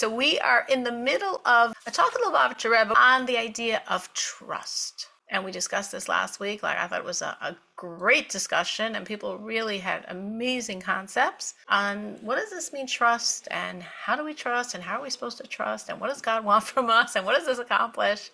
So we are in the middle of a talk with Lubavitcher Rebbe on the idea of trust. And we discussed this last week. I thought it was a great discussion, and people really had amazing concepts on what does this mean, trust, and how do we trust, and how are we supposed to trust, and what does God want from us, and what does this accomplish?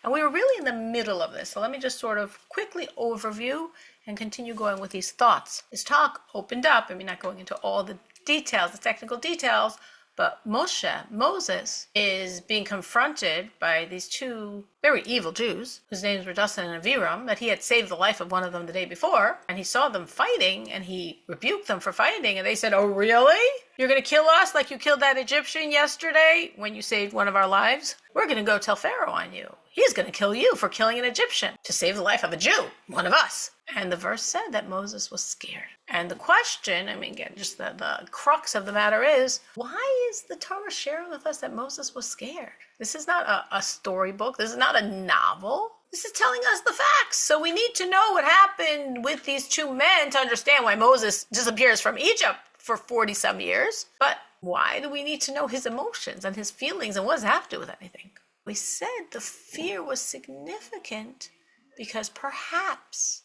And we were really in the middle of this. So let me just sort of quickly overview and continue going with these thoughts. This talk opened up, not going into all the details, the technical details, but Moses, is being confronted by these two very evil Jews, whose names were Dustin and Aviram, that he had saved the life of one of them the day before, and he saw them fighting, and he rebuked them for fighting, and they said, "Oh, really? You're going to kill us like you killed that Egyptian yesterday when you saved one of our lives? We're going to go tell Pharaoh on you. He's going to kill you for killing an Egyptian to save the life of a Jew, one of us." And the verse said that Moses was scared. And the question, again, just the crux of the matter is, why is the Torah sharing with us that Moses was scared? This is not a storybook. This is not a novel. This is telling us the facts. So we need to know what happened with these two men to understand why Moses disappears from Egypt for 40-some years. But why do we need to know his emotions and his feelings, and what does that have to do with anything? We said the fear was significant because perhaps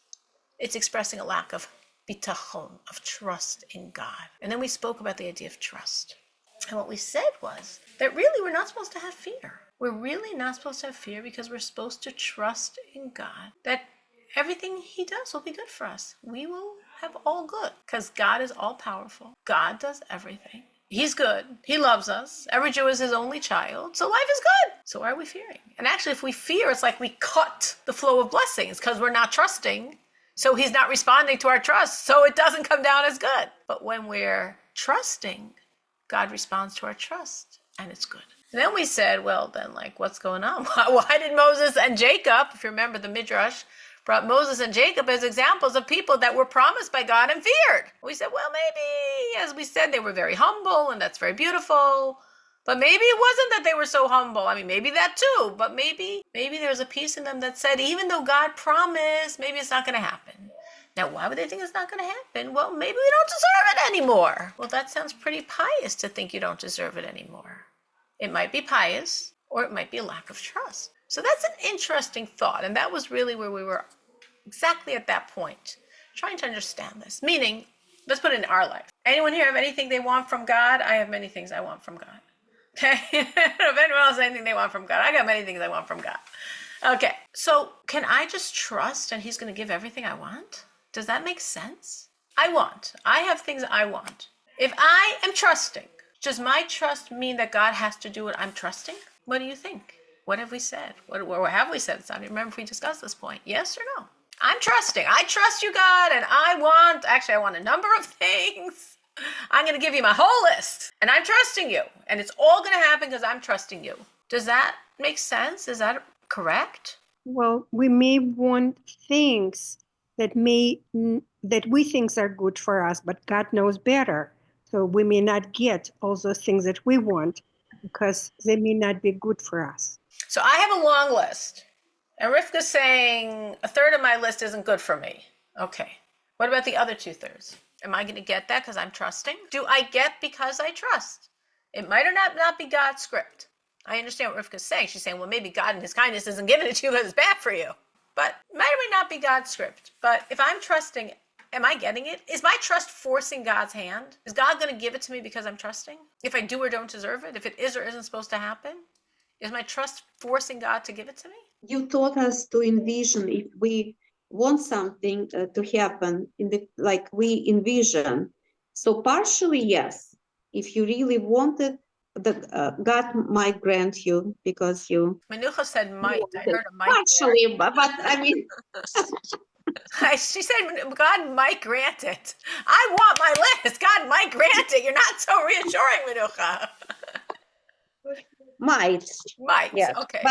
it's expressing a lack of bitachon, of trust in God. And then we spoke about the idea of trust. And what we said was that really we're not supposed to have fear. We're really not supposed to have fear because we're supposed to trust in God, that everything he does will be good for us. We will have all good because God is all powerful. God does everything. He's good. He loves us. Every Jew is his only child. So life is good. So why are we fearing? And actually, if we fear, it's like we cut the flow of blessings because we're not trusting. So he's not responding to our trust. So it doesn't come down as good. But when we're trusting, God responds to our trust and it's good. And then we said, well, then what's going on? Why did Moses and Jacob, if you remember the Midrash, brought Moses and Jacob as examples of people that were promised by God and feared? We said, well, maybe, as we said, they were very humble and that's very beautiful. But maybe it wasn't that they were so humble. Maybe that too. But maybe there was a piece in them that said, even though God promised, maybe it's not going to happen. Now, why would they think it's not going to happen? Well, maybe we don't deserve it anymore. Well, that sounds pretty pious to think you don't deserve it anymore. It might be pious, or it might be a lack of trust. So that's an interesting thought. And that was really where we were exactly at that point, trying to understand this. Meaning, let's put it in our life. Anyone here have anything they want from God? I have many things I want from God. Okay? If anyone else has anything they want from God, I got many things I want from God. Okay, so can I just trust and he's going to give everything I want? Does that make sense? I have things I want. If I am trusting, does my trust mean that God has to do what I'm trusting? What do you think? What have we said? What have we said? I don't remember if we discussed this point. Yes or no? I'm trusting. I trust you, God, and I want a number of things. I'm going to give you my whole list, and I'm trusting you, and it's all going to happen because I'm trusting you. Does that make sense? Is that correct? Well, we may want things that we think are good for us, but God knows better. So we may not get all those things that we want because they may not be good for us. So I have a long list, and Rivka's saying a third of my list isn't good for me. Okay. What about the other 2/3? Am I going to get that because I'm trusting? Do I get because I trust? It might or not be God's script. I understand what Rivka's saying. She's saying, well, maybe God in his kindness isn't giving it to you because it's bad for you. But it might or may not be God's script. But if I'm trusting, am I getting it? Is my trust forcing God's hand? Is God going to give it to me because I'm trusting? If I do or don't deserve it? If it is or isn't supposed to happen? Is my trust forcing God to give it to me? You taught us to envision if we want something to happen like we envision. So partially, yes. If you really want it, God might grant you because you. Menucha said might. I heard a might. Partially, but She said God might grant it. I want my list. God might grant it. You're not so reassuring, Menucha. Might. Yes. Okay.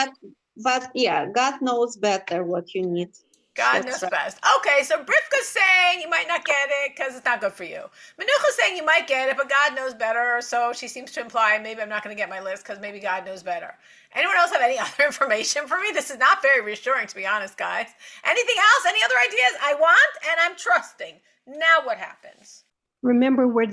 But yeah, God knows better what you need. God knows best. Okay, so Brifka's saying you might not get it because it's not good for you. Menucha's saying you might get it, but God knows better. So she seems to imply maybe I'm not going to get my list because maybe God knows better. Anyone else have any other information for me? This is not very reassuring, to be honest, guys. Anything else? Any other ideas? I want and I'm trusting. Now what happens? Remember when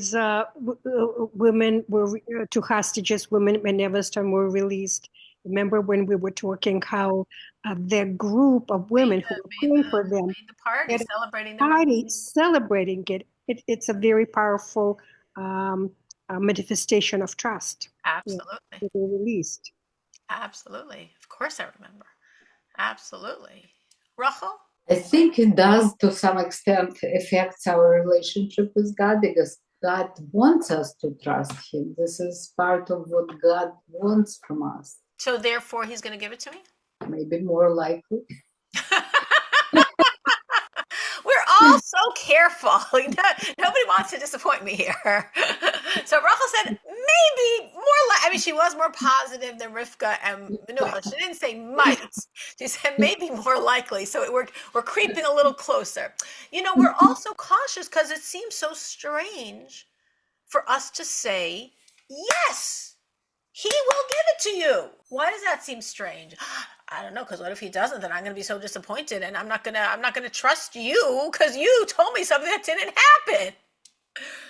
women were two hostages, women in Evanston were released. Remember when we were talking how the group of women who were praying for them Made the party, had a celebrating the party celebrating it. It's a very powerful um, manifestation of trust. Yeah, Absolutely. they were released. Absolutely. Of course I remember. Absolutely. Rachel? I think it does to some extent affects our relationship with God because God wants us to trust Him. This is part of what God wants from us. So therefore he's going to give it to me? Maybe more likely. We're all so careful. Nobody wants to disappoint me here. So Rachel said maybe more I mean, she was more positive than Rivka and Menucha. She didn't say might. She said maybe more likely. So we're creeping a little closer. We're also cautious because it seems so strange for us to say, yes, he will give it to you. Why does that seem strange? I don't know, because what if he doesn't? Then I'm going to be so disappointed, and I'm not gonna trust you because you told me something that didn't happen.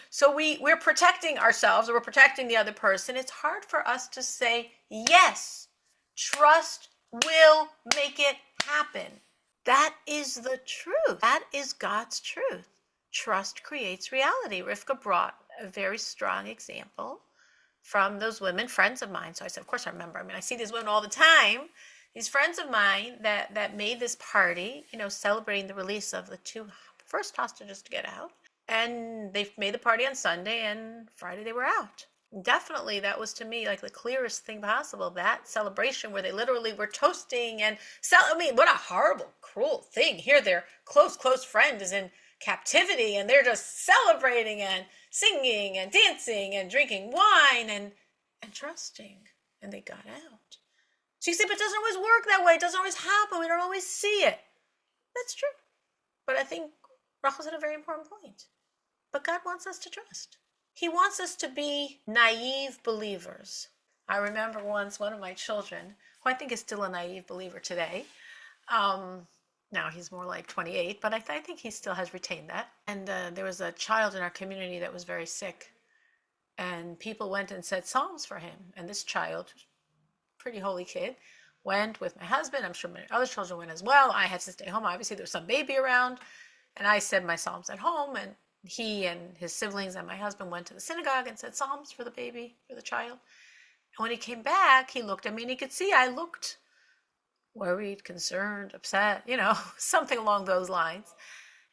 So we're protecting ourselves, or we're protecting the other person. It's hard for us to say yes. Trust will make it happen. That is the truth. That is God's truth. Trust creates reality. Rivka brought a very strong example from those women, friends of mine. So I said, of course I remember. I mean, I see these women all the time. These friends of mine that made this party, celebrating the release of the two first hostages to get out. And they made the party on Sunday, and Friday they were out. Definitely, that was to me like the clearest thing possible. That celebration where they literally were toasting and I mean, what a horrible, cruel thing. Here, their close friend is in captivity, and they're just celebrating and singing and dancing and drinking wine and trusting. And they got out. So you say, but it doesn't always work that way. It doesn't always happen. We don't always see it. That's true. But I think Rachel's at a very important point. But God wants us to trust. He wants us to be naive believers. I remember once one of my children, who I think is still a naive believer today, now he's more like 28, but I think he still has retained that. And there was a child in our community that was very sick. And people went and said psalms for him. And this child, pretty holy kid, went with my husband. I'm sure my other children went as well. I had to stay home. Obviously, there was some baby around. And I said my psalms at home. And he and his siblings and my husband went to the synagogue and said psalms for the baby, for the child. And when he came back, he looked at me and he could see I looked worried, concerned, upset, something along those lines.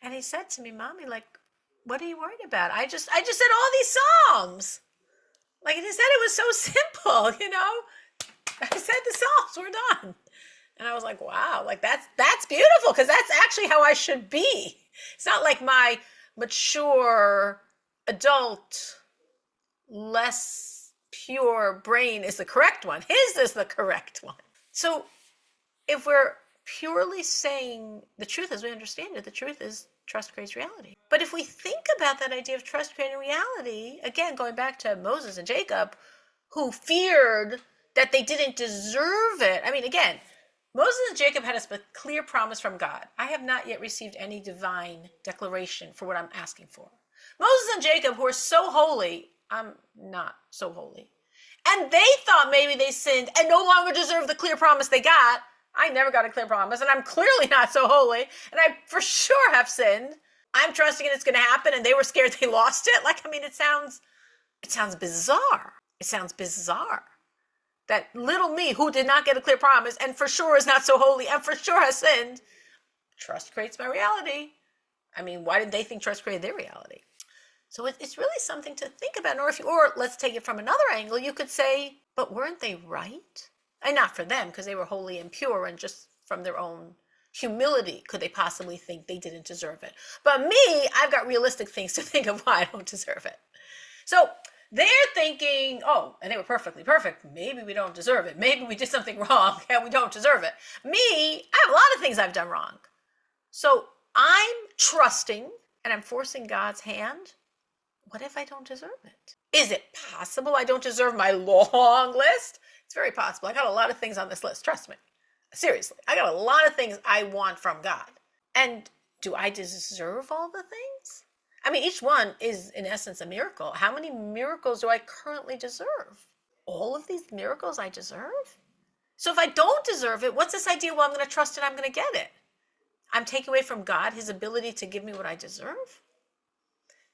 And he said to me, Mommy, like, what are you worried about? I just said all these psalms. Like, he said it was so simple, I said the psalms were done. And I was like, wow, like that's beautiful, because that's actually how I should be. It's not like my mature, adult, less pure brain is the correct one. His is the correct one. So if we're purely saying the truth as we understand it, the truth is trust creates reality. But if we think about that idea of trust creating reality, again, going back to Moses and Jacob, who feared that they didn't deserve it. I mean, again, Moses and Jacob had a clear promise from God. I have not yet received any divine declaration for what I'm asking for. Moses and Jacob, who are so holy, I'm not so holy. And they thought maybe they sinned and no longer deserve the clear promise they got. I never got a clear promise, and I'm clearly not so holy, and I for sure have sinned. I'm trusting it's going to happen, and they were scared they lost it. Like, I mean, it sounds bizarre. It sounds bizarre. That little me who did not get a clear promise and for sure is not so holy and for sure has sinned. Trust creates my reality. I mean, why did they think trust created their reality? So it's really something to think about. Or let's take it from another angle. You could say, but weren't they right? And not for them, because they were holy and pure, and just from their own humility could they possibly think they didn't deserve it. But me, I've got realistic things to think of why I don't deserve it. So they're thinking, oh, and they were perfectly perfect. Maybe we don't deserve it. Maybe we did something wrong and we don't deserve it. Me, I have a lot of things I've done wrong. So I'm trusting and I'm forcing God's hand. What if I don't deserve it? Is it possible I don't deserve my long list? It's very possible. I got a lot of things on this list. Trust me. Seriously, I got a lot of things I want from God. And do I deserve all the things? I mean, each one is, in essence, a miracle. How many miracles do I currently deserve? All of these miracles I deserve? So if I don't deserve it, what's this idea, well, I'm going to trust it, I'm going to get it? I'm taking away from God his ability to give me what I deserve?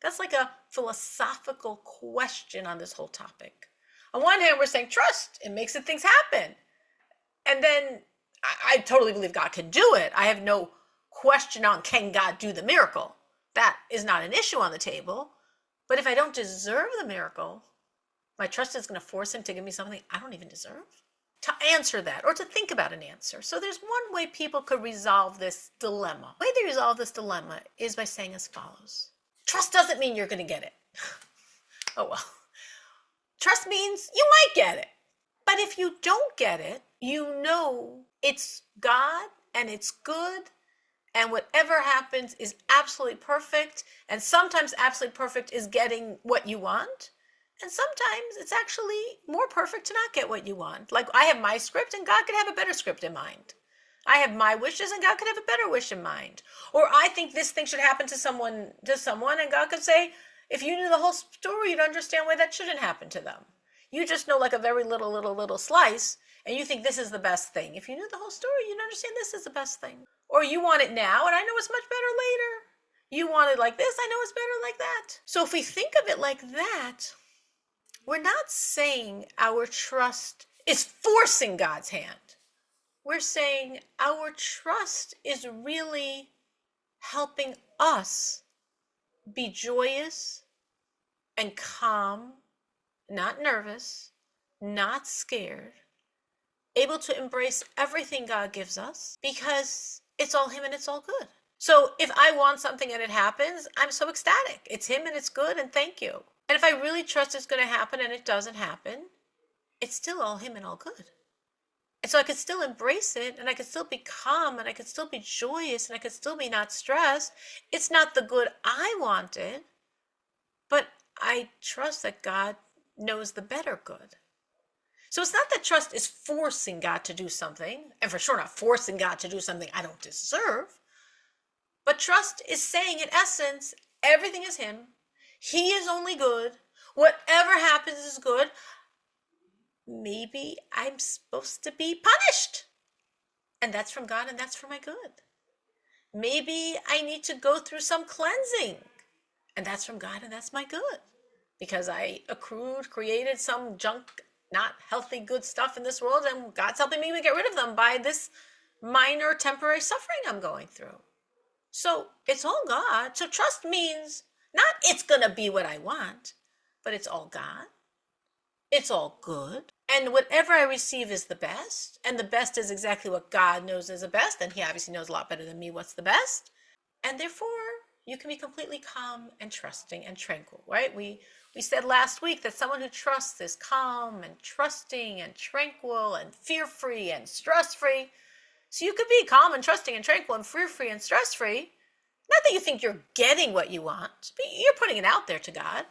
That's like a philosophical question on this whole topic. On one hand, we're saying trust, it makes things happen. And then I totally believe God can do it. I have no question on can God do the miracle. That is not an issue on the table. But if I don't deserve the miracle, my trust is going to force him to give me something I don't even deserve? To answer that, or to think about an answer. So there's one way people could resolve this dilemma. The way they resolve this dilemma is by saying as follows. Trust doesn't mean you're going to get it. Oh well. Trust means you might get it. But if you don't get it, you know it's God and it's good and whatever happens is absolutely perfect. And sometimes absolutely perfect is getting what you want. And sometimes it's actually more perfect to not get what you want. Like I have my script and God could have a better script in mind. I have my wishes and God could have a better wish in mind. Or I think this thing should happen to someone and God could say, if you knew the whole story, you'd understand why that shouldn't happen to them. You just know like a very little slice and you think this is the best thing. If you knew the whole story, you'd understand this is the best thing. Or you want it now and I know it's much better later. You want it like this, I know it's better like that. So if we think of it like that, we're not saying our trust is forcing God's hand. We're saying our trust is really helping us be joyous and calm, not nervous, not scared, able to embrace everything God gives us because it's all him and it's all good. So if I want something and it happens, I'm so ecstatic. It's him and it's good and thank you. And if I really trust it's going to happen and it doesn't happen, it's still all him and all good. And so I could still embrace it and I could still be calm and I could still be joyous and I could still be not stressed. It's not the good I wanted, but I trust that God knows the better good. So it's not that trust is forcing God to do something, and for sure not forcing God to do something I don't deserve, but trust is saying in essence, everything is him. He is only good. Whatever happens is good. Maybe I'm supposed to be punished. And that's from God and that's for my good. Maybe I need to go through some cleansing. And that's from God and that's my good. Because I created some junk, not healthy, good stuff in this world. And God's helping me to get rid of them by this minor temporary suffering I'm going through. So it's all God. So trust means not it's going to be what I want, but it's all God. It's all good. And whatever I receive is the best. And the best is exactly what God knows is the best. And he obviously knows a lot better than me what's the best. And therefore, you can be completely calm and trusting and tranquil, right? We said last week that someone who trusts is calm and trusting and tranquil and fear-free and stress-free. So you could be calm and trusting and tranquil and fear-free and stress-free. Not that you think you're getting what you want. But you're putting it out there to God.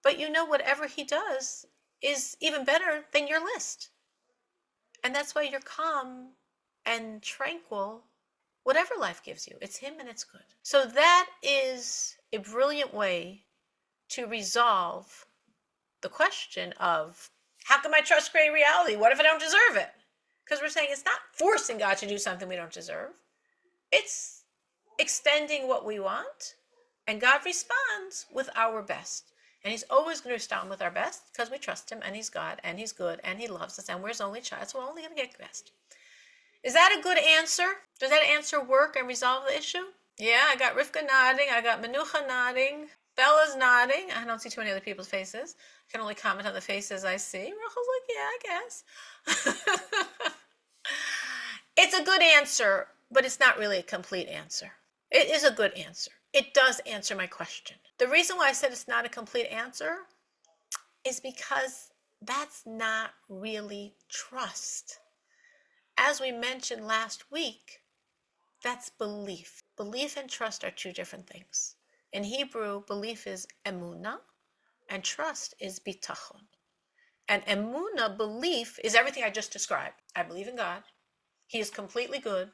But you know whatever he does is even better than your list. And that's why you're calm and tranquil, whatever life gives you. It's him and it's good. So that is a brilliant way to resolve the question of how can my trust create reality? What if I don't deserve it? Because we're saying it's not forcing God to do something we don't deserve. It's extending what we want, and God responds with our best. And he's always going to respond with our best because we trust him and he's God and he's good and he loves us and we're his only child. So we're only going to get best. Is that a good answer? Does that answer work and resolve the issue? Yeah, I got Rivka nodding. I got Menucha nodding. Bella's nodding. I don't see too many other people's faces. I can only comment on the faces I see. Rachel's like, yeah, I guess. It's a good answer, but it's not really a complete answer. It is a good answer. It does answer my question. The reason why I said it's not a complete answer is because that's not really trust. As we mentioned last week, that's belief. Belief and trust are two different things. In Hebrew, belief is emunah, and trust is bitachon. And emunah, belief, is everything I just described. I believe in God. He is completely good.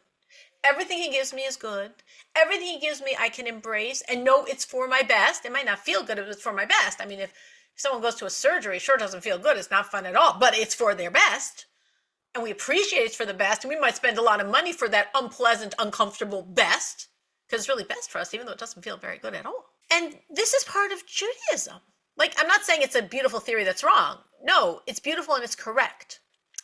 Everything he gives me is good. Everything he gives me I can embrace and know it's for my best. It might not feel good if it's for my best. I mean, if someone goes to a surgery, sure doesn't feel good. It's not fun at all, but it's for their best. And we appreciate it's for the best. And we might spend a lot of money for that unpleasant, uncomfortable best, because it's really best for us, even though it doesn't feel very good at all. And this is part of Judaism. Like, I'm not saying it's a beautiful theory that's wrong. No, it's beautiful and it's correct,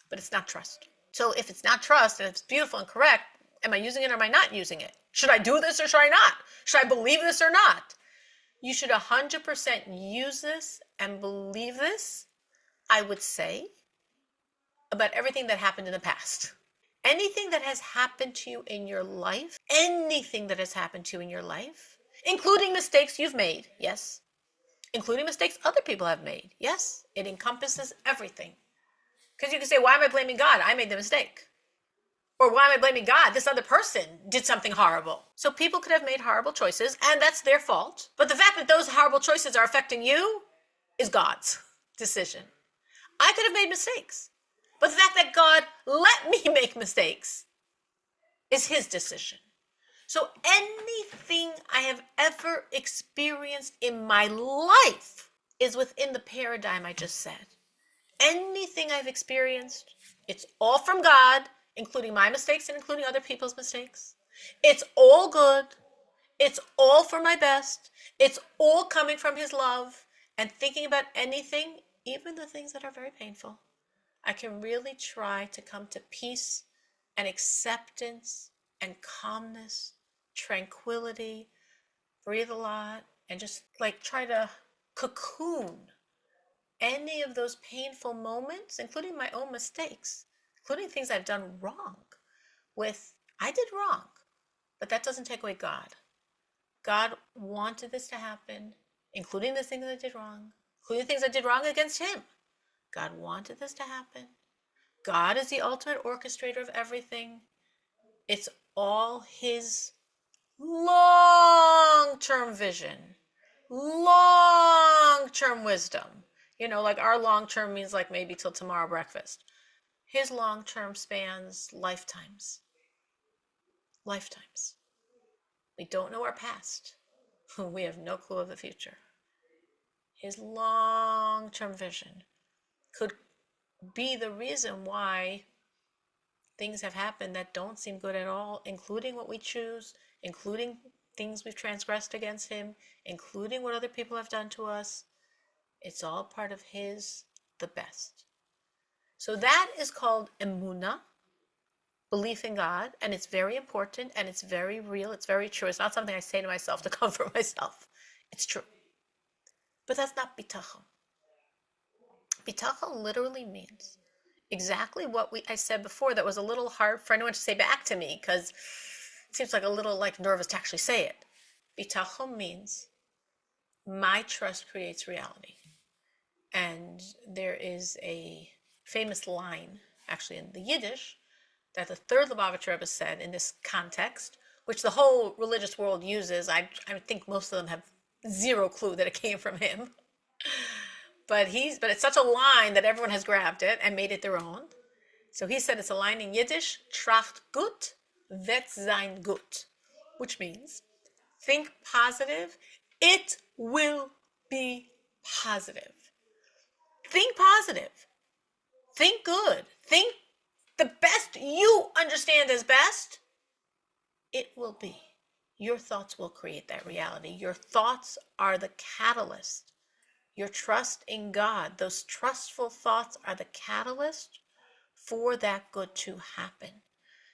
but it's not trust. So if it's not trust and it's beautiful and correct, am I using it or am I not using it? Should I do this or should I not? Should I believe this or not? You should 100% use this and believe this, I would say, about everything that happened in the past. Anything that has happened to you in your life, anything that has happened to you in your life, including mistakes you've made, yes, including mistakes other people have made, yes, it encompasses everything. Because you can say, why am I blaming God? I made the mistake. Or why am I blaming God? This other person did something horrible. So people could have made horrible choices, and that's their fault. But the fact that those horrible choices are affecting you is God's decision. I could have made mistakes. But the fact that God let me make mistakes is his decision. So anything I have ever experienced in my life is within the paradigm I just said. Anything I've experienced, it's all from God, including my mistakes and including other people's mistakes. It's all good. It's all for my best. It's all coming from his love. And thinking about anything, even the things that are very painful, I can really try to come to peace and acceptance and calmness, tranquility, breathe a lot, and just like try to cocoon any of those painful moments, including my own mistakes, including things I've done wrong with, I did wrong, but that doesn't take away God. God wanted this to happen, including the things I did wrong, including things I did wrong against him. God wanted this to happen. God is the ultimate orchestrator of everything. It's all his long-term vision, long-term wisdom. You know, like our long-term means like maybe till tomorrow breakfast. His long-term spans lifetimes. Lifetimes. We don't know our past. We have no clue of the future. His long-term vision could be the reason why things have happened that don't seem good at all, including what we choose, including things we've transgressed against him, including what other people have done to us. It's all part of his, the best. So that is called emunah, belief in God, and it's very important, and it's very real, it's very true. It's not something I say to myself to comfort myself. It's true. But that's not bitachon. Bitachon literally means exactly what I said before that was a little hard for anyone to say back to me because it seems like a little like nervous to actually say it. Bitachon means my trust creates reality. And there is a famous line, actually in the Yiddish, that the third Lubavitcher Rebbe said in this context, which the whole religious world uses. I think most of them have zero clue that it came from him. But it's such a line that everyone has grabbed it and made it their own. So he said it's a line in Yiddish, tracht gut, wird sein gut, which means think positive, it will be positive. Think positive. Think good. Think the best you understand as best. It will be. Your thoughts will create that reality. Your thoughts are the catalyst. Your trust in God, those trustful thoughts are the catalyst for that good to happen.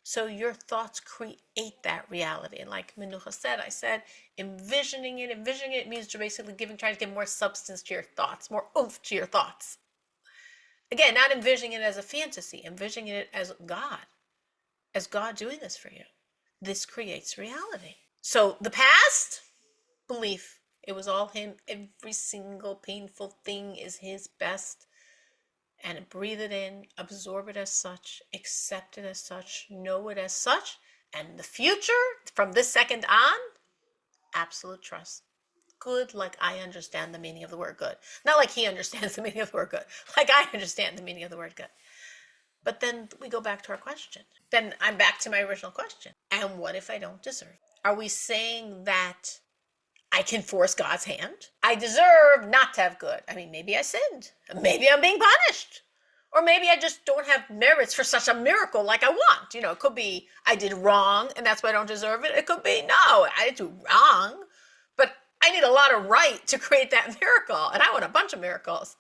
So your thoughts create that reality. And like Menucha said, I said, envisioning it means you're basically trying to give more substance to your thoughts, more oomph to your thoughts. Again, not envisioning it as a fantasy, envisioning it as God doing this for you. This creates reality. So the past, belief, it was all him. Every single painful thing is his best. And breathe it in, absorb it as such, accept it as such, know it as such. And the future, from this second on, absolute trust. Good, like I understand the meaning of the word good. Not like he understands the meaning of the word good. Like I understand the meaning of the word good. But then we go back to our question. Then I'm back to my original question. And what if I don't deserve it? Are we saying that I can force God's hand? I deserve not to have good. I mean, maybe I sinned. Maybe I'm being punished. Or maybe I just don't have merits for such a miracle like I want. It could be I did wrong and that's why I don't deserve it. It could be, no, I didn't do wrong, but I need a lot of right to create that miracle. And I want a bunch of miracles.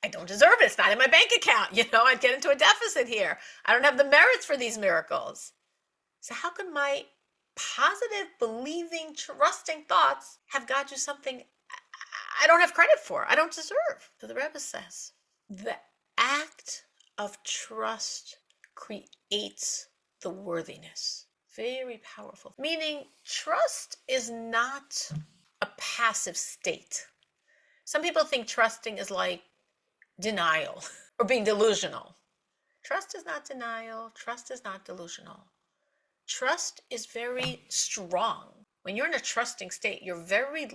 I don't deserve it. It's not in my bank account. I'd get into a deficit here. I don't have the merits for these miracles. So how can my positive, believing, trusting thoughts have God do something I don't have credit for, I don't deserve? So the Rebbe says, the act of trust creates the worthiness. Very powerful. Meaning, trust is not a passive state. Some people think trusting is like denial or being delusional. Trust is not denial. Trust is not delusional. Trust is very strong. When you're in a trusting state, you're very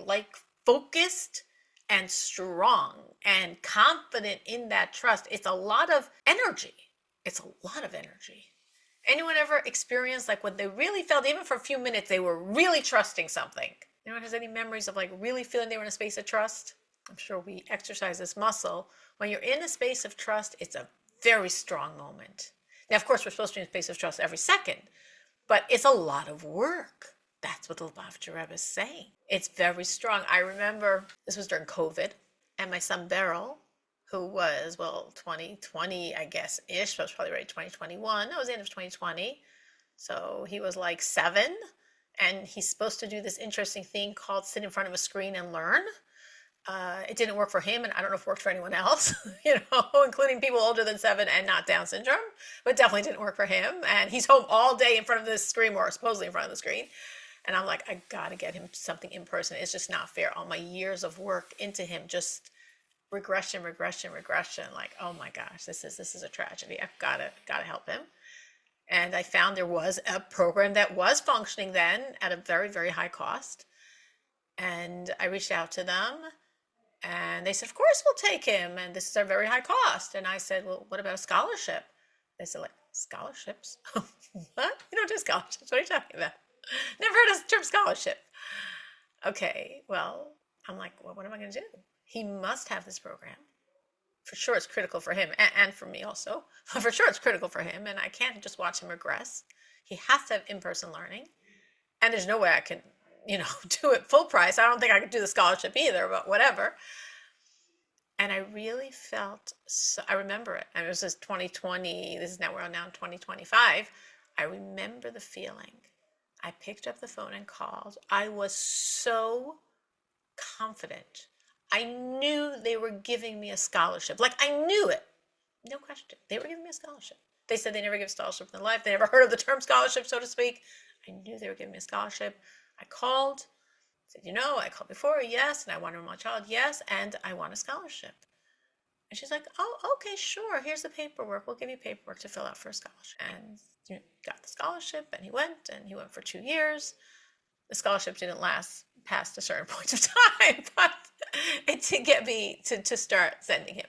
focused and strong and confident in that trust. It's a lot of energy. It's a lot of energy. Anyone ever experienced when they really felt, even for a few minutes, they were really trusting something? Anyone has any memories of really feeling they were in a space of trust? I'm sure we exercise this muscle. When you're in a space of trust, it's a very strong moment. Now, of course, we're supposed to be in a space of trust every second, but it's a lot of work. That's what the Lubavitcher Rebbe is saying. It's very strong. I remember this was during COVID, and my son Beryl, who was, 2020, I guess, ish, but was probably right, 2021. No, it was the end of 2020. So he was 7, and he's supposed to do this interesting thing called sit in front of a screen and learn. It didn't work for him, and I don't know if it worked for anyone else, including people older than 7 and not Down syndrome, but definitely didn't work for him. And he's home all day in front of this screen, or supposedly in front of the screen. And I'm like, I got to get him something in person. It's just not fair. All my years of work into him, just regression. Oh my gosh, this is a tragedy. I've got to help him. And I found there was a program that was functioning then at a very, very high cost. And I reached out to them, and they said, of course we'll take him, and this is our very high cost. And I said, well, what about a scholarship? They said, scholarships? What? You don't do scholarships. What are you talking about? Never heard of the term scholarship. Okay, well, I'm like, well, what am I going to do? He must have this program. For sure it's critical for him, and for me also. But for sure it's critical for him, and I can't just watch him regress. He has to have in-person learning, and there's no way I can do it full price. I don't think I could do the scholarship either, but whatever. And I really felt, I remember it. And it was just 2020. This is now, we're now in 2025. I remember the feeling. I picked up the phone and called. I was so confident. I knew they were giving me a scholarship. I knew it. No question. They were giving me a scholarship. They said they never give scholarship in their life. They never heard of the term scholarship, so to speak. I knew they were giving me a scholarship. I called, said, I called before, yes, and I want to enroll my child, yes, and I want a scholarship. And she's like, oh, okay, sure, here's the paperwork. We'll give you paperwork to fill out for a scholarship. And got the scholarship, and he went for 2 years. The scholarship didn't last past a certain point of time, but it did get me to start sending him.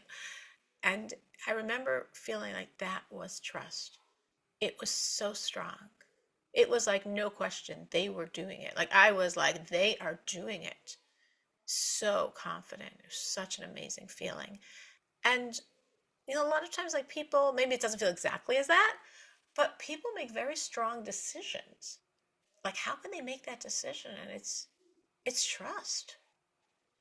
And I remember feeling like that was trust. It was so strong. It was no question, they were doing it. I was like, they are doing it. So confident. It was such an amazing feeling. And, a lot of times, people, maybe it doesn't feel exactly as that, but people make very strong decisions. How can they make that decision? And it's trust.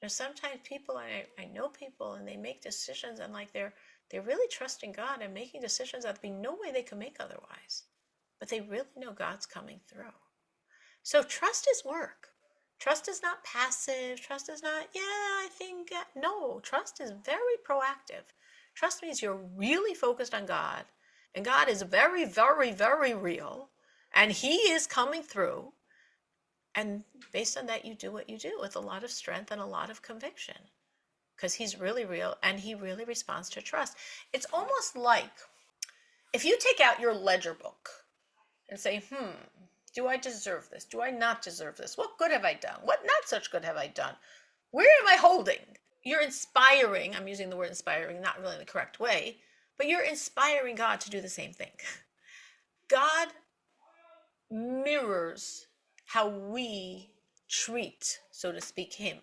Sometimes people, I know people, and they make decisions, and they're really trusting God and making decisions that there'd be no way they could make otherwise. But they really know God's coming through. So trust is work. Trust is not passive. Trust is not, I think, no. Trust is very proactive. Trust means you're really focused on God, and God is very, very, very real, and He is coming through. And based on that, you do what you do with a lot of strength and a lot of conviction, because He's really real, and He really responds to trust. It's almost like if you take out your ledger book and say, do I deserve this? Do I not deserve this? What good have I done? What not such good have I done? Where am I holding? You're inspiring. I'm using the word inspiring, not really in the correct way, but you're inspiring God to do the same thing. God mirrors how we treat, so to speak, him.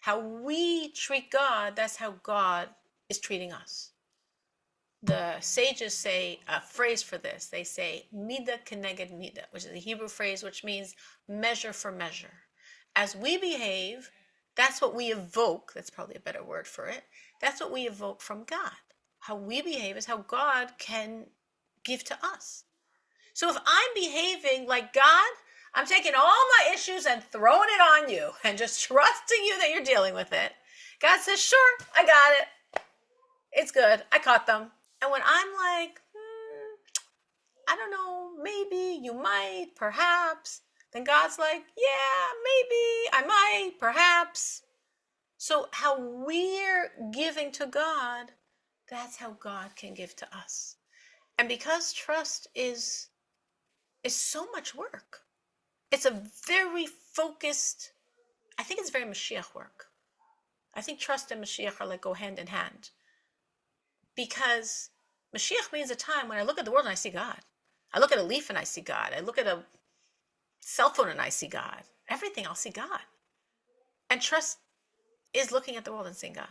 How we treat God, that's how God is treating us. The sages say a phrase for this. They say, mida keneged mida, which is a Hebrew phrase which means measure for measure. As we behave, that's what we evoke. That's probably a better word for it. That's what we evoke from God. How we behave is how God can give to us. So if I'm behaving like God, I'm taking all my issues and throwing it on you and just trusting you that you're dealing with it. God says, sure, I got it. It's good. I caught them. And when I'm like, I don't know, maybe, you might, perhaps, then God's like, yeah, maybe, I might, perhaps. So how we're giving to God, that's how God can give to us. And because trust is so much work. It's a very focused, I think it's very Mashiach work. I think trust and Mashiach are like go hand in hand. Because Mashiach means a time when I look at the world and I see God. I look at a leaf and I see God. I look at a cell phone and I see God. Everything I'll see God. And trust is looking at the world and seeing God.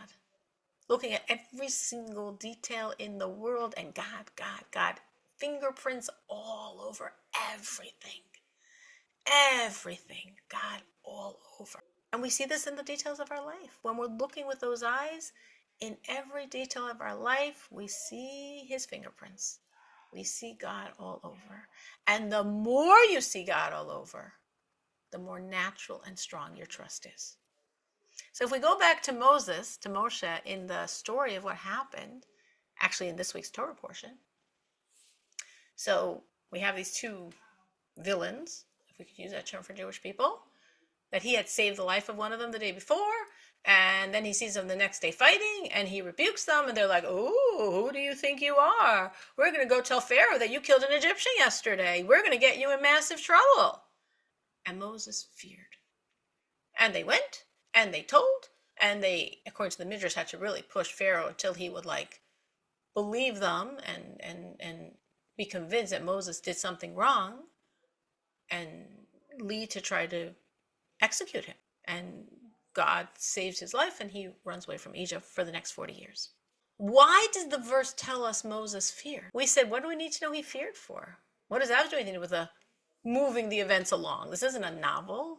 Looking at every single detail in the world and God, God, God. Fingerprints all over everything. Everything, God, all over. And we see this in the details of our life. When we're looking with those eyes, in every detail of our life, we see his fingerprints. We see God all over. And the more you see God all over, the more natural and strong your trust is. So if we go back to Moses, to Moshe, in the story of what happened, actually in this week's Torah portion. So we have these two villains, if we could use that term for Jewish people, that he had saved the life of one of them the day before, and then he sees them the next day fighting, and he rebukes them, and they're like, oh, who do you think you are? We're going to go tell Pharaoh that you killed an Egyptian yesterday. We're going to get you in massive trouble. And Moses feared. And they went, and they told, and they, according to the Midrash, had to really push Pharaoh until he would like believe them and be convinced that Moses did something wrong, and lead to try to execute him. And God saves his life and he runs away from Egypt for the next 40 years. Why did the verse tell us Moses feared? We said, what do we need to know he feared for? What does that have to do anything with moving the events along? This isn't a novel.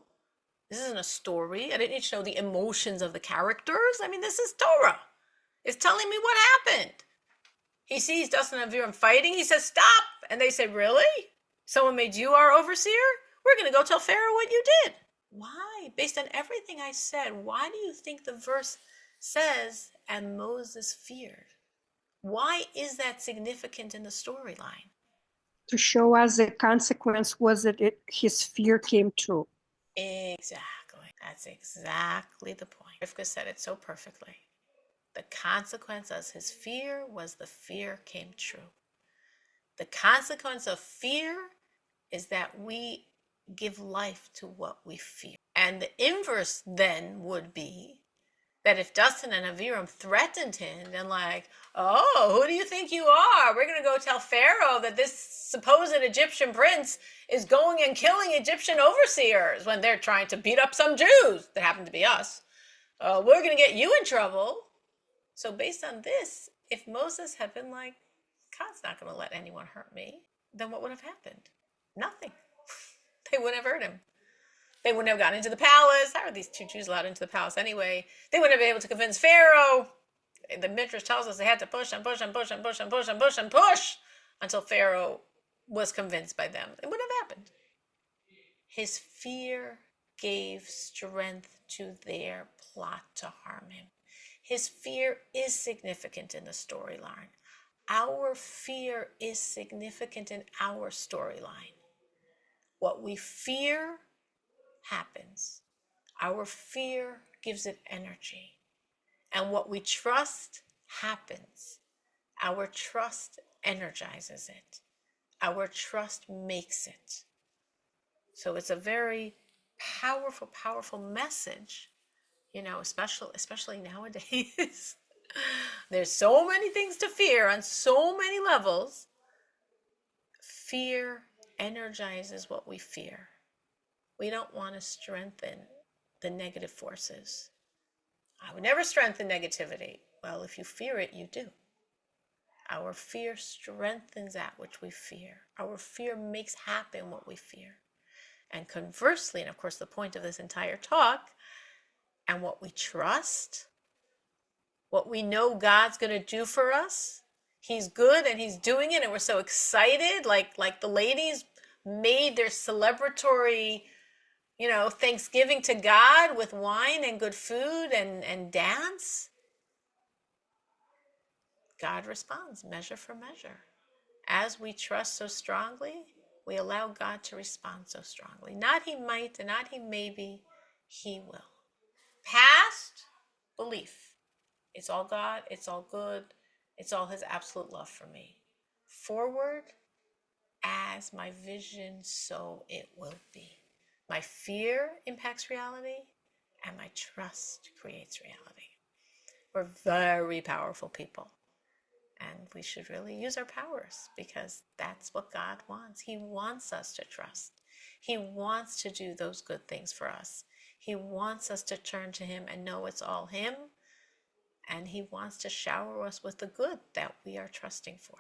This isn't a story. I didn't need to know the emotions of the characters. I mean, this is Torah. It's telling me what happened. He sees Dustin and Aviram fighting. He says, stop. And they say, really? Someone made you our overseer? We're going to go tell Pharaoh what you did. Why? Based on everything I said, why do you think the verse says, and Moses feared? Why is that significant in the storyline? To show us the consequence was that his fear came true. Exactly. That's exactly the point. Rivka said it so perfectly. The consequence of his fear was the fear came true. The consequence of fear is that we give life to what we fear. And the inverse then would be that if Dustin and Aviram threatened him and like, oh, who do you think you are? We're going to go tell Pharaoh that this supposed Egyptian prince is going and killing Egyptian overseers when they're trying to beat up some Jews that happen to be us. We're going to get you in trouble. So based on this, if Moses had been like, God's not going to let anyone hurt me, then what would have happened? Nothing. They wouldn't have hurt him. They wouldn't have gotten into the palace. How are these two Jews allowed into the palace anyway? They wouldn't have been able to convince Pharaoh. The Midrash tells us they had to push and push and push and push and push and push and push until Pharaoh was convinced by them. It wouldn't have happened. His fear gave strength to their plot to harm him. His fear is significant in the storyline. Our fear is significant in our storyline. What we fear happens. Our fear gives it energy. And what we trust happens. Our trust energizes it. Our trust makes it. So it's a very powerful, powerful message, you know, especially nowadays. There's so many things to fear on so many levels. Fear energizes what we fear. We don't want to strengthen the negative forces. I would never strengthen negativity. Well, if you fear it, you do. Our fear strengthens that which we fear. Our fear makes happen what we fear. And conversely, and of course the point of this entire talk, and what we trust, what we know God's going to do for us, He's good and He's doing it, and we're so excited, like the ladies made their celebratory, thanksgiving to God with wine and good food and dance. God responds measure for measure. As we trust so strongly, we allow God to respond so strongly. Not He might and not He maybe, He will. Past belief. It's all God, it's all good, it's all His absolute love for me. Forward, as my vision, so it will be. My fear impacts reality, and my trust creates reality. We're very powerful people, and we should really use our powers because that's what God wants. He wants us to trust. He wants to do those good things for us. He wants us to turn to Him and know it's all Him. And He wants to shower us with the good that we are trusting for.